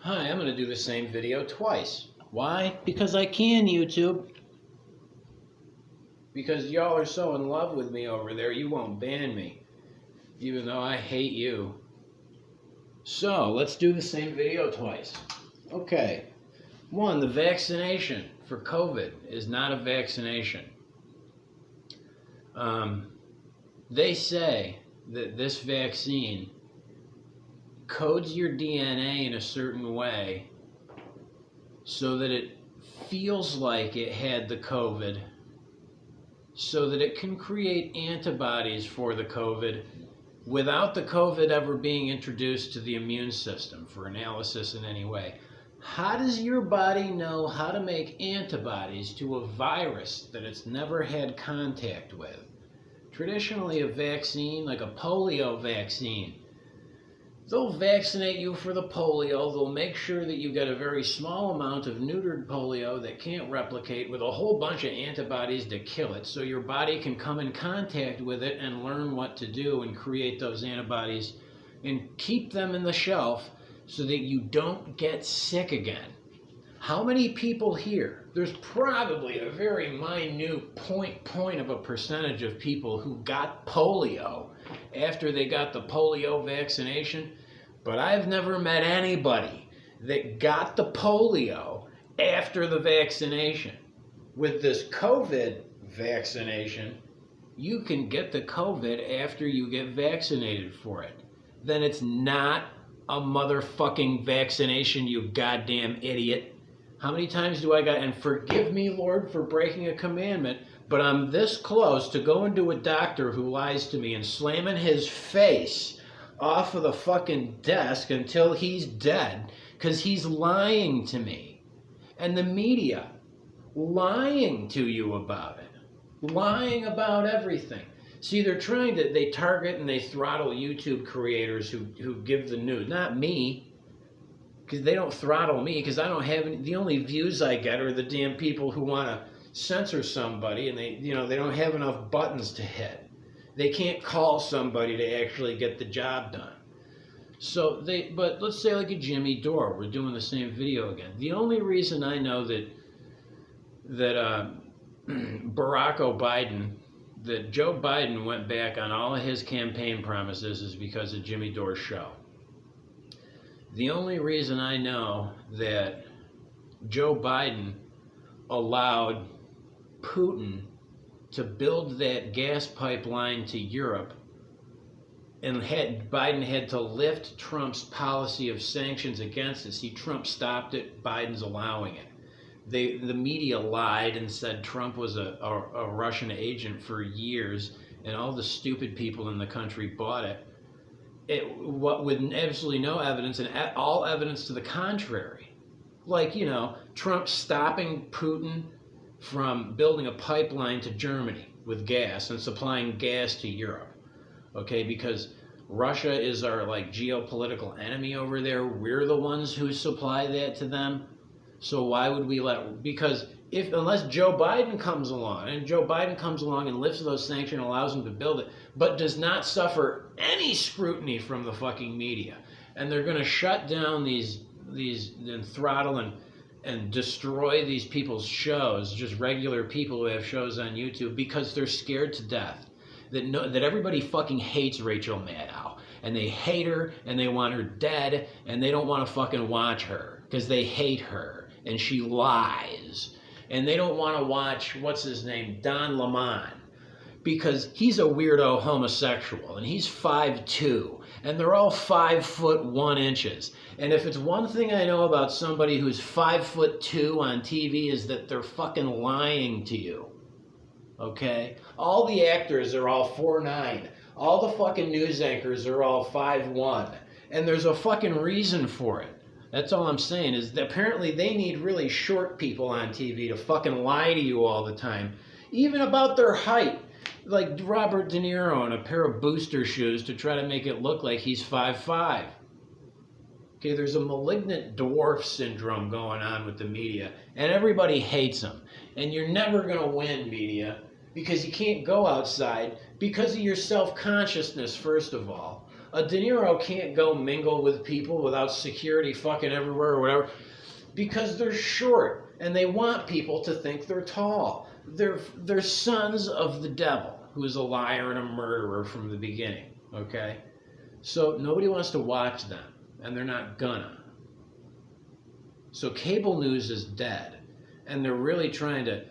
Hi, I'm going to do the same video twice. Why? Because I can, YouTube. Because y'all are so in love with me over there, you won't ban me. Even though I hate you. So, let's do the same video twice. Okay. One, the vaccination for COVID is not a vaccination. They say that this vaccine codes your DNA in a certain way so that it feels like it had the COVID, so that it can create antibodies for the COVID without the COVID ever being introduced to the immune system for analysis in any way. How does your body know how to make antibodies to a virus that it's never had contact with? Traditionally, a vaccine, like a polio vaccine, they'll vaccinate you for the polio. They'll make sure that you get a very small amount of neutered polio that can't replicate with a whole bunch of antibodies to kill it, so your body can come in contact with it and learn what to do and create those antibodies and keep them in the shelf so that you don't get sick again. How many people here? There's probably a very minute point of a percentage of people who got polio after they got the polio vaccination, but I've never met anybody that got the polio after the vaccination. With this COVID vaccination, you can get the COVID after you get vaccinated for it. Then it's not a motherfucking vaccination, you goddamn idiot. How many times do I got, and forgive me, Lord, for breaking a commandment, but I'm this close to going to a doctor who lies to me and slamming his face off of the fucking desk until he's dead because he's lying to me. And the media lying to you about it, lying about everything. See, they're trying to, they target and they throttle YouTube creators who give the news, not me. Because they don't throttle me, because I don't have any, the only views I get are the damn people who want to censor somebody and they don't have enough buttons to hit. They can't call somebody to actually get the job done. So but let's say like a Jimmy Dore, we're doing the same video again. The only reason I know that that Joe Biden went back on all of his campaign promises is because of Jimmy Dore's show. The only reason I know that Joe Biden allowed Putin to build that gas pipeline to Europe and Biden had to lift Trump's policy of sanctions against it. See, Trump stopped it, Biden's allowing it. The media lied and said Trump was a Russian agent for years and all the stupid people in the country bought it. With absolutely no evidence and all evidence to the contrary. Like, Trump stopping Putin from building a pipeline to Germany with gas and supplying gas to Europe. Okay, because Russia is our geopolitical enemy over there. We're the ones who supply that to them. So why would we unless Joe Biden comes along, and Joe Biden comes along and lifts those sanctions and allows them to build it, but does not suffer any scrutiny from the fucking media, and they're going to shut down these and throttle and destroy these people's shows, just regular people who have shows on YouTube, because they're scared to death that everybody fucking hates Rachel Maddow, and they hate her, and they want her dead, and they don't want to fucking watch her because they hate her and she lies. And they don't want to watch, what's his name, Don Lemon, because he's a weirdo homosexual, and he's 5'2", and they're all 5'1". And if it's one thing I know about somebody who's 5'2" on TV is that they're fucking lying to you, okay? All the actors are all 4'9". All the fucking news anchors are all 5'1", and there's a fucking reason for it. That's all I'm saying, is that apparently they need really short people on TV to fucking lie to you all the time, even about their height, like Robert De Niro in a pair of booster shoes to try to make it look like he's 5'5". Okay, there's a malignant dwarf syndrome going on with the media, and everybody hates them. And you're never going to win, media, because you can't go outside because of your self-consciousness, first of all. A De Niro can't go mingle with people without security fucking everywhere or whatever because they're short and they want people to think they're tall. They're sons of the devil, who is a liar and a murderer from the beginning, okay? So nobody wants to watch them, and they're not gonna. So cable news is dead, and they're really trying to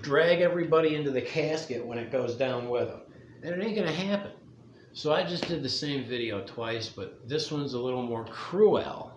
drag everybody into the casket when it goes down with them, and it ain't gonna happen. So I just did the same video twice, but this one's a little more cruel.